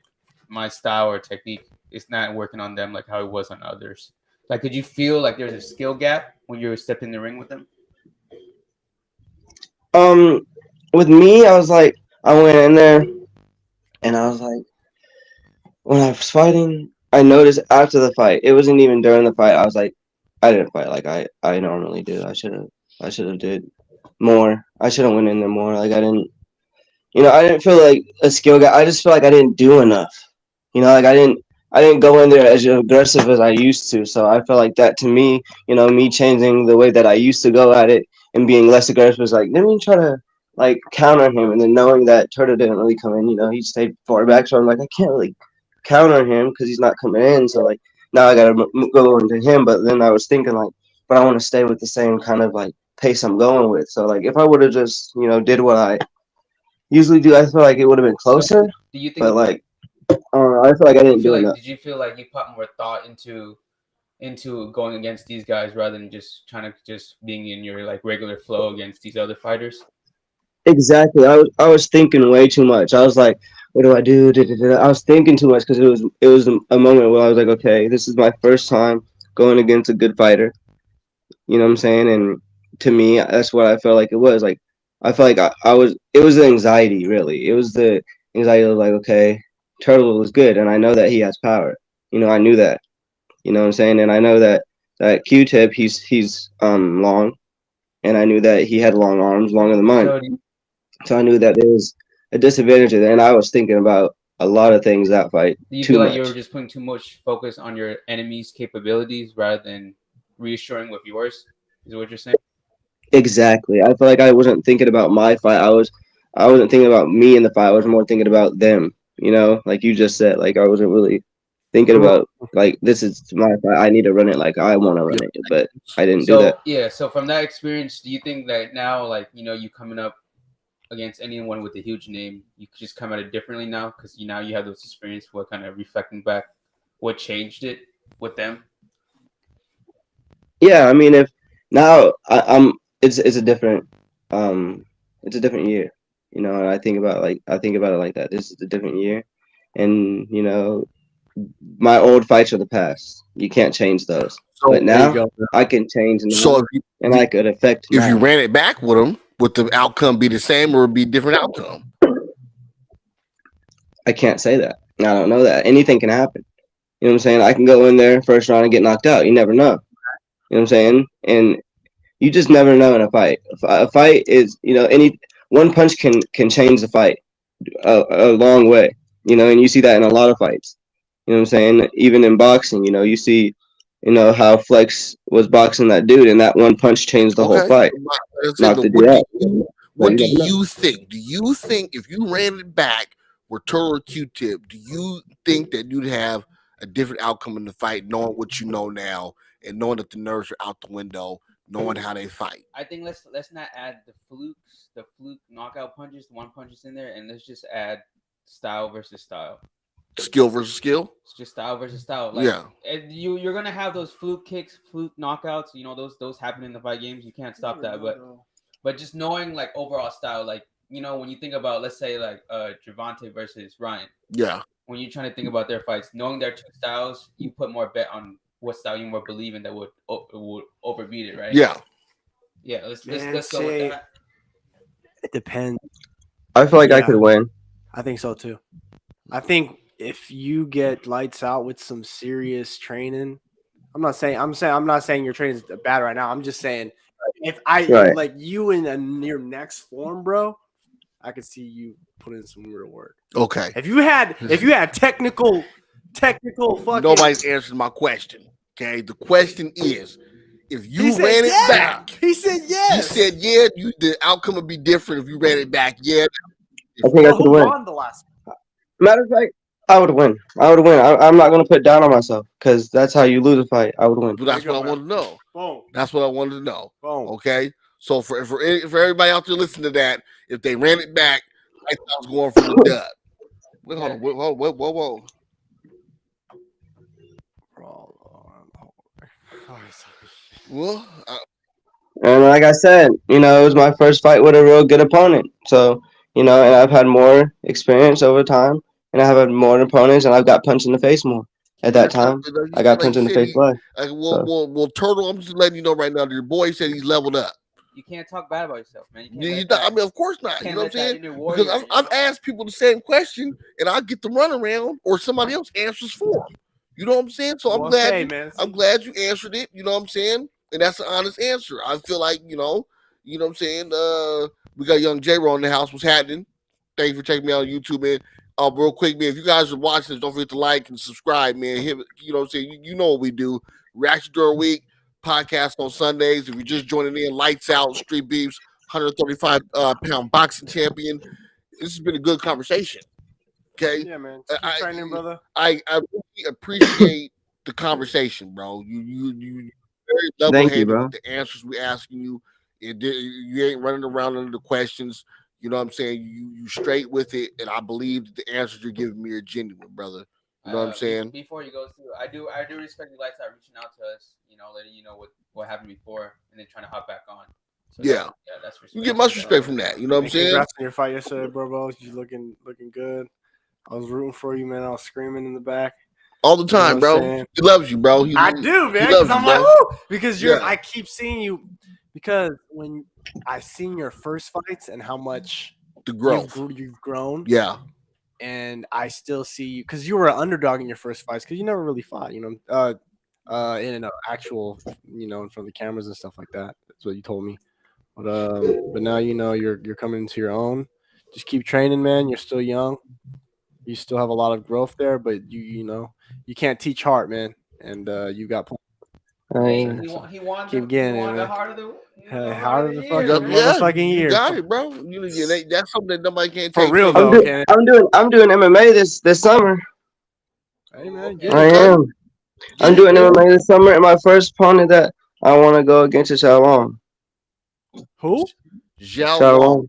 my style or technique is not working on them like how it was on others? Like, did you feel like there's a skill gap when you were stepping in the ring with them? Um, with me, I was like, I went in there and I was like, when I was fighting, I noticed after the fight, it wasn't even during the fight. I was like, I didn't fight like I normally do. I should have did more. I should have went in there more. Like I didn't feel like a skill guy. I just feel like I didn't do enough. Like I didn't go in there as aggressive as I used to. So I feel like that to me, me changing the way that I used to go at it and being less aggressive was like, let me try to like counter him. And then knowing that Turtle didn't really come in, he stayed far back. So I'm like, I can't really counter him because he's not coming in. So like now I gotta go into him. But then I was thinking like, but I want to stay with the same kind of like pace I'm going with. So like if I would have just did what I usually do, I feel like it would have been So, closer. do you think? But like I don't know, I feel like I Do you didn't feel do like? enough. Did you feel like you put more thought into going against these guys rather than just trying to just being in your like regular flow against these other fighters? Exactly. I was thinking way too much. I was like, what do I do? Da, da, da. I was thinking too much because it was a moment where I was like, okay, this is my first time going against a good fighter. You know what I'm saying? And to me, that's what I felt like it was. Like I felt like I was. It was the anxiety, really. It was the anxiety of like, okay, Turtle was good, and I know that he has power. I knew that. You know what I'm saying? And I know that Q-Tip, he's long, and I knew that he had long arms, longer than mine. So, do you, So I knew that there was a disadvantage there, and I was thinking about a lot of things that fight do you too feel like you were much. just putting too much focus on your enemy's capabilities rather than reassuring with yours? Is what you're saying? Exactly. I feel like I wasn't thinking about my fight. I wasn't thinking about me in the fight. I was more thinking about them. Like you just said. Like I wasn't really thinking about like this is my fight. I need to run it like I want to Yeah. run it, but I didn't do that. So yeah, so from that experience, do you think that now, like you coming up against anyone with a huge name, you could just come at it differently now because now you have those experience. What kind of reflecting back, what changed it with them? Yeah, I mean, if now I'm, it's a different, um, it's a different year, and I think about it like that. This is a different year, and my old fights are the past. You can't change those. But So There you now go. I can change so now, and I could affect if you now. ran it back with them, would the outcome be the same or be a different outcome? I can't say that. I don't know that. Anything can happen. You know what I'm saying? I can go in there first round and get knocked out. You never know. You know what I'm saying? And you just never know in a fight. A fight is, any one punch can change the fight a long way. And you see that in a lot of fights. You know what I'm saying? Even in boxing, you see, how Flex was boxing that dude, and that one punch changed the whole fight. Knocked the dude out. What do you think? Do you think if you ran it back with Turtle or Q-Tip, do you think that you'd have a different outcome in the fight, knowing what you know now and knowing that the nerves are out the window, knowing how they fight? I think let's not add the fluke knockout punches, the one punches in there, and let's just add style versus style. Skill versus skill. It's just style versus style. Like, yeah, and you're gonna have those fluke kicks, fluke knockouts. Those happen in the fight games. You can't stop that. But just knowing like overall style, like when you think about, let's say like Gervonta versus Ryan. Yeah. When you're trying to think about their fights, knowing their two styles, you put more bet on what style you more believe in that would overbeat it, right? Yeah. Yeah. Let's go with that. It depends. I feel like I could win. I think so too. I think if you get lights out with some serious training, I'm not saying your training is bad right now. I'm just saying if like you in your next form, bro, I could see you put in some real work. Okay. If you had technical fucking. Nobody's answering my question. Okay. The question is, if you ran it back, he said yes. He said yeah. The outcome would be different if you ran it back. Yeah. I think I could win. Won the last one? Matter of fact, I would win. I'm not going to put down on myself because that's how you lose a fight. I would win. But that's what I wanted to know. Boom. That's what I wanted to know. Boom. Okay. So for everybody out there listening to that, if they ran it back, I was going for the dub. Wait, hold on. Whoa. Well, and like I said, it was my first fight with a real good opponent. So, and I've had more experience over time, and I have had more opponents, and I've got punched in the face more. At that time, I got punched in the face live. Well, Turtle, I'm just letting you know right now. Your boy said he's leveled up. You can't talk bad about yourself, man. I mean, of course not. You know what I'm saying? Because I've asked people the same question, and I get the runaround, or somebody else answers for them. You know what I'm saying? So I'm glad you answered it. You know what I'm saying? And that's an honest answer. I feel like, you know what I'm saying? We got young J-Ro in the house. What's happening? Thank you for checking me out on YouTube, man. Real quick, man, if you guys are watching this, don't forget to like and subscribe, man. You know what I'm saying? You know what we do. Reaction during week, podcast on Sundays. If you're just joining in, lights out, Street Beefs, 135 pound boxing champion. This has been a good conversation. Okay? Yeah, man. Keep training, brother. I really appreciate the conversation, bro. You very level-headed with the answers we asking you. You ain't running around under the questions. You know what I'm saying? You straight with it, and I believe that the answers you're giving me are genuine, brother. You know what I'm saying? Before you go through, I do respect the lights out reaching out to us, letting you know what happened before, and then trying to hop back on. So yeah, that's respect. You get much respect from that. You know what I'm saying? Congrats on your fight yesterday, bro. You looking good. I was rooting for you, man. I was screaming in the back. All the time, bro. He loves you, bro. I do, man. Because I'm like, woo! Because I keep seeing you. Because when I seen your first fights and how much the growth you've grown, yeah, and I still see you because you were an underdog in your first fights because you never really fought, in an actual, in front of the cameras and stuff like that. That's what you told me. But now you're coming into your own. Just keep training, man. You're still young. You still have a lot of growth there, but you can't teach heart, man. And you got. He won. Keep getting it, man. The heart of the motherfucking year. You got it, bro. That's something that nobody can't take. For real, though. I'm doing MMA this summer. Hey, man. I am. I'm doing MMA this summer, and my first opponent that I want to go against is Xiaolong. Who? Xiaolong.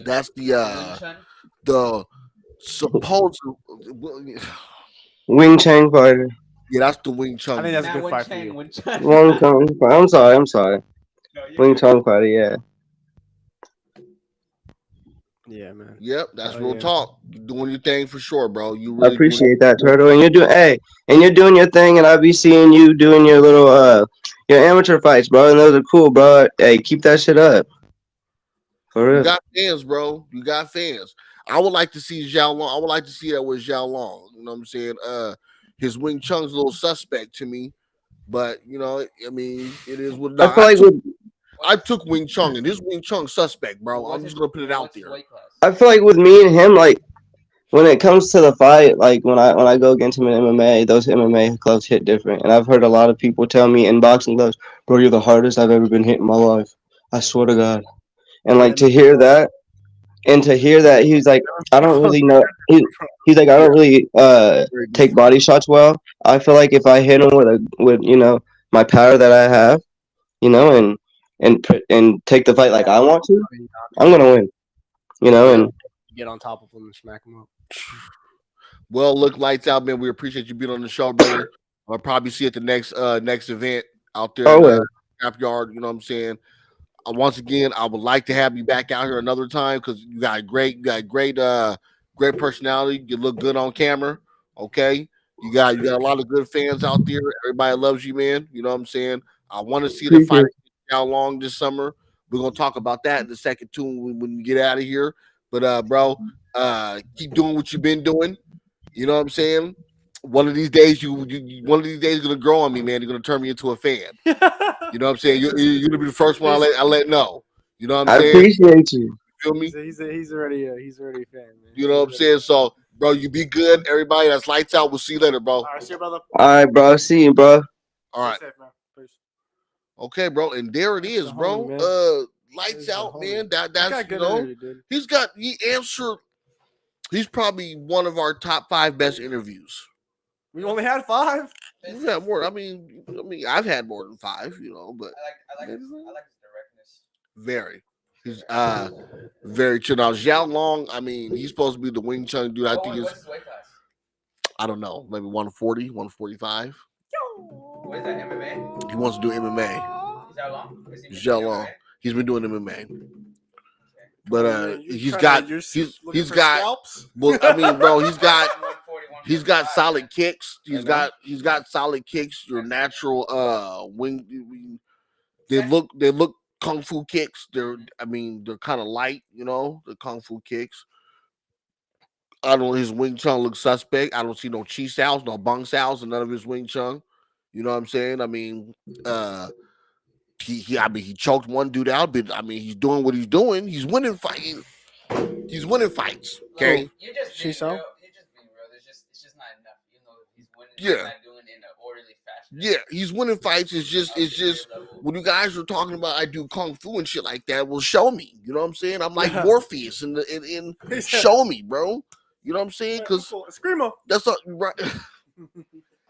That's the supposed Wing Chang fighter. Yeah, that's the Wing Chun. I think that's a good fight for you. Wing Chun. I'm sorry. Wing Chun fighter, yeah. Yeah, man. Yep, that's real talk. You're doing your thing for sure, bro. You really I appreciate that, Turtle. And you're doing your thing, and I'll be seeing you doing your little your amateur fights, bro. And those are cool, bro. Hey, keep that shit up. For real. You got fans, bro. You got fans. I would like to see Zhao Long. I would like to see that with Zhao Long. You know what I'm saying? His Wing Chun's a little suspect to me, but you know, I mean, it is what. I feel like I took Wing Chun, and his Wing Chun suspect, bro. I'm just gonna put it out there. I feel like with me and him, like when it comes to the fight, like when I go against him in MMA, those MMA gloves hit different. And I've heard a lot of people tell me in boxing gloves, bro, you're the hardest I've ever been hit in my life. I swear to God. And like to hear that, he's like, I don't really know. He's like, I don't really take body shots well. I feel like if I hit him with my power that I have, and take the fight like I want to, I'm gonna win. And get on top of him and smack him up. Well, look, lights out, man. We appreciate you being on the show, brother. I'll probably see you at the next event out there in the scrapyard. You know what I'm saying? Once again, I would like to have you back out here another time because you got great personality. You look good on camera. Okay, you got a lot of good fans out there. Everybody loves you, man. You know what I'm saying? I want to see the fight how long this summer. We're gonna talk about that in the second tune when we get out of here. But bro, keep doing what you've been doing. You know what I'm saying? One of these days, you're gonna grow on me, man. You're gonna turn me into a fan. You know what I'm saying? You're gonna be the first one I let know. You know what I'm saying? I appreciate you. You feel me? He's already a fan, man. You know what I'm saying? So, bro, you be good. Everybody, that's lights out. We'll see you later, bro. All right, see you, brother. All right, bro. See you, bro. All right. Safe, man. Peace. Okay, bro. And there it is, bro. Homie, lights out, man. That's he answered. He's probably one of our top 5 best interviews. We only had 5. We've had more. I mean, I've had more than 5, but I like his directness. Very. He's very chill. Now Zhao Long, I mean, he's supposed to be the Wing Chun dude. I think what's his weight class? I don't know, maybe 140, 145. What is that, MMA? He wants to do MMA. Is that long? Zhao Long. He's been doing MMA. But he's got scalps? Well, I mean, bro, he's got solid kicks. He's got solid kicks. Your natural wing. They look kung fu kicks. They're kind of light, the kung fu kicks. I don't. His Wing Chun looks suspect. I don't see no chi styles, no bung styles, and none of his Wing Chun. You know what I'm saying? I mean, he choked one dude out, but I mean, he's doing what he's doing. He's winning fights. Okay. You're just being real. It's just not enough. You know, he's winning. Yeah. He's not doing it in an orderly fashion. Yeah, he's winning fights. It's just when you guys are talking about I do kung fu and shit like that. Well, show me. You know what I'm saying? I'm like Morpheus in show me, bro. You know what I'm saying? Because Screamo. That's all right.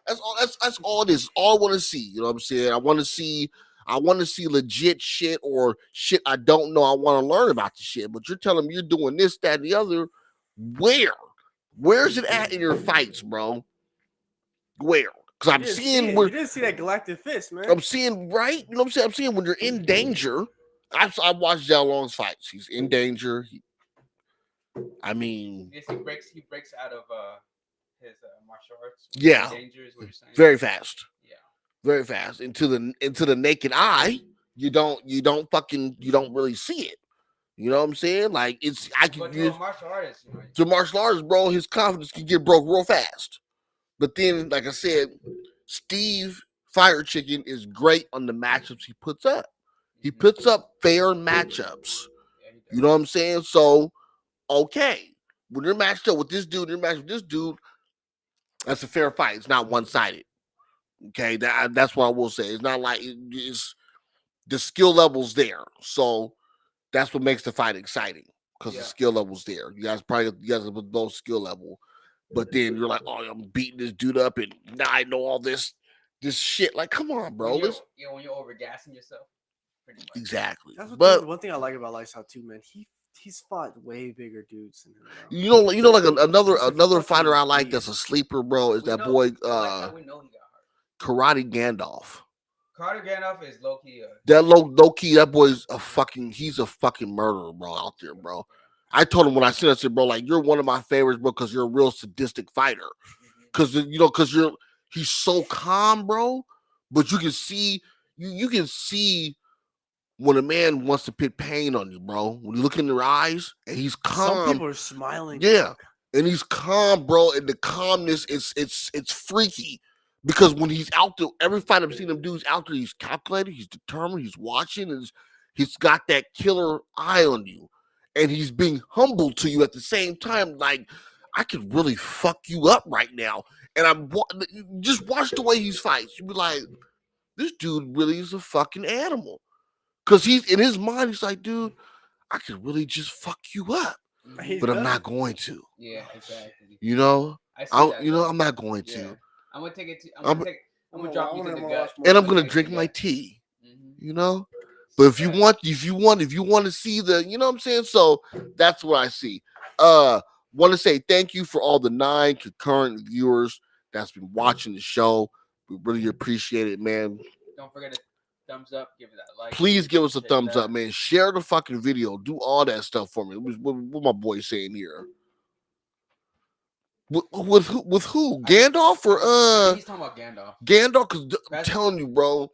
That's all it is. All I want to see. You know what I'm saying? I want to see legit shit or shit I don't know. I want to learn about the shit. But you're telling me you're doing this, that, and the other. Where's it at in your fights, bro? Where? Because I'm seeing you didn't see that galactic fist, man. I'm seeing, right? You know what I'm saying? I'm seeing when you're in danger. I watched Zhao Long's fights. He's in danger. He breaks out of his martial arts. Yeah. Danger is what you're saying. Very fast. Yeah. Very fast. Into the naked eye, you don't really see it. You know what I'm saying? Like to a martial artist, to martial artists, bro, his confidence can get broke real fast. But then, like I said, Steve Fire Chicken is great on the matchups he puts up. He puts up fair matchups. You know what I'm saying? So, okay, when you're matched up with this dude, that's a fair fight. It's not one-sided. Okay, that's what I will say. It's not like it's the skill level's there. So that's what makes the fight exciting because the skill level's there. You guys have a low skill level. But then you're like, oh, I'm beating this dude up, and now I know all this shit. Like, come on, bro. When you're overgassing yourself, pretty much. Exactly. That's one thing I like about Lights Out too, man. He's fought way bigger dudes than him. Bro. You know, like another fighter I like that's a sleeper, bro. Is that boy we know he got hurt. Karate Gandalf. Karate Gandalf is low key. That low key, that boy's he's a fucking murderer, bro, out there, bro. I told him when I said, bro, like, you're one of my favorites, bro, because you're a real sadistic fighter. Because he's so calm, bro. But you can see, you can see when a man wants to put pain on you, bro. When you look in their eyes and he's calm. Some people are smiling. Yeah, and he's calm, bro. And the calmness it's freaky because when he's out there, every fight I've seen him do, he's out there. He's calculated, he's determined, he's watching, and he's got that killer eye on you, and he's being humble to you at the same time. Like, I could really fuck you up right now, and just watch the way he's fights. You be like, this dude really is a fucking animal. Cause he's in his mind, he's like, dude, I could really just fuck you up, but I'm not going to. Yeah, exactly. You know, I'm not going to. Yeah. I'm gonna take it. I'm gonna drop you to the gut, and I'm gonna drink my tea. You know, but if you want to see the, you know what I'm saying. So that's what I see. Want to say thank you for all the 9 concurrent viewers that's been watching the show. We really appreciate it, man. Don't forget to thumbs up, give it that like. Please give us a thumbs up, man. Share the fucking video. Do all that stuff for me. What my boy saying here? With who? Gandalf or He's talking about Gandalf. Gandalf, because I'm telling you, bro.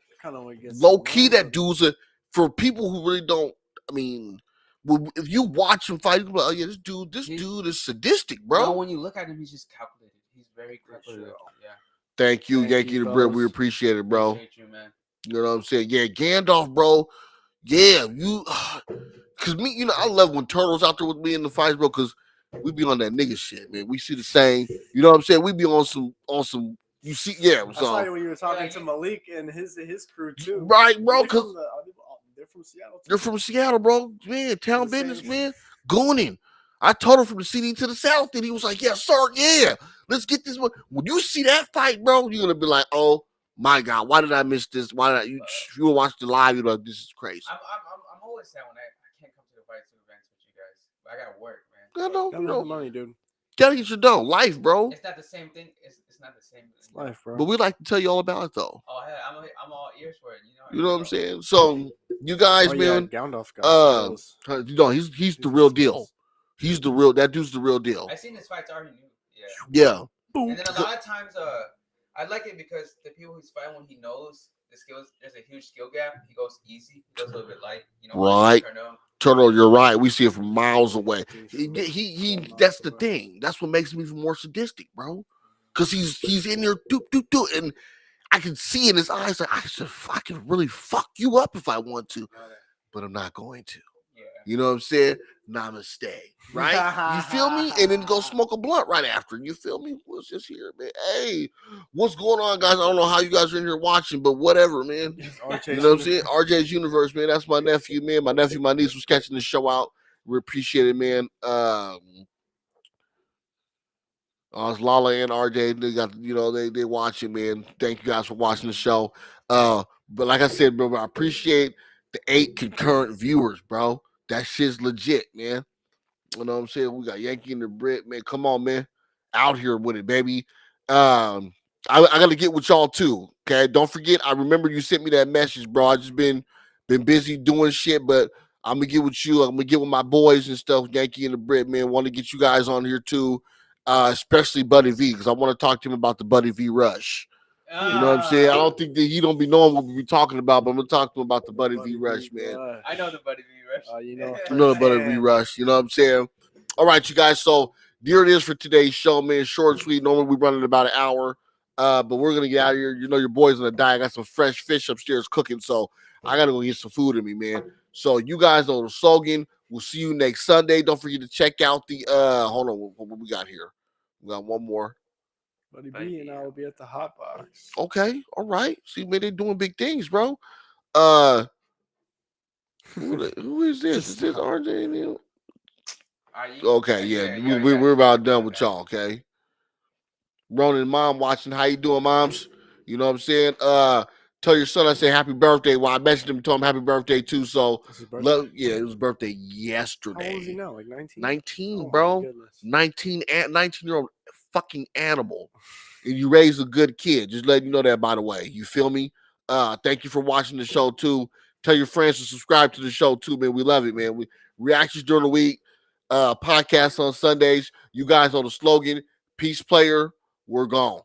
Low key, that dude's for people who really don't. I mean, if you watch him fight, you're like, oh yeah, this dude is sadistic, bro. No, when you look at him, he's just calculated. He's very calculated. Yeah. Thank you, Yankee the Brit. We appreciate it, bro. Appreciate you, man. You know what I'm saying? Yeah, Gandalf, bro. Yeah, cause me, you know, I love when Turtle's out there with me in the fights, bro, cause we be on that nigga shit, man. We see the same, you know what I'm saying? We be on some, you see, yeah. I saw you when you were talking to Malik and his crew too. Right, bro, cause they're from Seattle. They're from Seattle, bro. Man, town business, man. Gooning. I told him from the city to the south, and he was like, yeah, sir, yeah. Let's get this one. When you see that fight, bro, you're gonna be like, oh my God, why did I miss this? Why did I? You will watch the live, you're like, this is crazy. I'm always sad when I can't come to the fights events with you guys. I gotta work, man. I know, you know, money, dude. Gotta get your dough. Life, bro. It's not the same thing. It's not the same. It's life, bro. But we like to tell you all about it, though. Oh, hey, I'm all ears for it. You know what I'm saying? So you guys, man. Gandalf you know, he's the real deal. He's the real. That dude's the real deal. I seen his fights already new. Yeah. And then a lot of times, I like it because the people he's fighting, when he knows the skills, there's a huge skill gap. He goes easy. He goes a little bit light. You know. Right. Turtle, you're right. We see it from miles away. He that's the thing. That's what makes him even more sadistic, bro. Because he's in there, do, and I can see in his eyes like I can really fuck you up if I want to, but I'm not going to. Yeah. You know what I'm saying? Namaste. Right? You feel me? And then go smoke a blunt right after. You feel me? What's this here, man? Hey, what's going on, guys? I don't know how you guys are in here watching, but whatever, man. You know what I'm saying? RJ's Universe, man. That's my nephew, man. My nephew, my niece was catching the show out. We appreciate it, man. It's Lala and RJ. They got, you know, they watching, man. Thank you guys for watching the show. But like I said, bro, I appreciate the 8 concurrent viewers, bro. That shit's legit, man. You know what I'm saying? We got Yankee and the Brit, man. Come on, man. Out here with it, baby. I got to get with y'all too. Okay. Don't forget, I remember you sent me that message, bro. I just been busy doing shit, but I'm gonna get with you. I'm gonna get with my boys and stuff, Yankee and the Brit, man. Want to get you guys on here too. Especially Buddy V, because I want to talk to him about the Buddy V Rush. You know what I'm saying? I don't think that he don't be knowing what we be talking about, but I'm gonna talk to him about the Buddy V Rush, man. I know the Buddy V Rush. You know the Buddy V Rush. You know what I'm saying? All right, you guys. So here it is for today's show, man. Short and sweet. Normally we run in about an hour, but we're gonna get out of here. You know your boy's gonna die. I got some fresh fish upstairs cooking, so I gotta go get some food in me, man. So you guys know the slogan. We'll see you next Sunday. Don't forget to check out the hold on, what we got here. We got one more. Buddy B and I will be at the Hot Box. Okay, all right. See, man, they doing big things, bro. Who is this? Is this RJ and him? Okay, yeah. We're about done with y'all, okay? Ronan mom watching. How you doing, moms? You know what I'm saying? Tell your son I say happy birthday. Well, I messaged him, told him happy birthday too. So, it was his birthday yesterday. How old is he now? Like 19? 19, bro. 19-year-old fucking animal. And you raise a good kid. Just letting you know that, by the way. You feel me? Thank you for watching the show too. Tell your friends to subscribe to the show too, man. We love it, man. We reactions during the week, podcasts on Sundays. You guys know the slogan. Peace player, we're gone.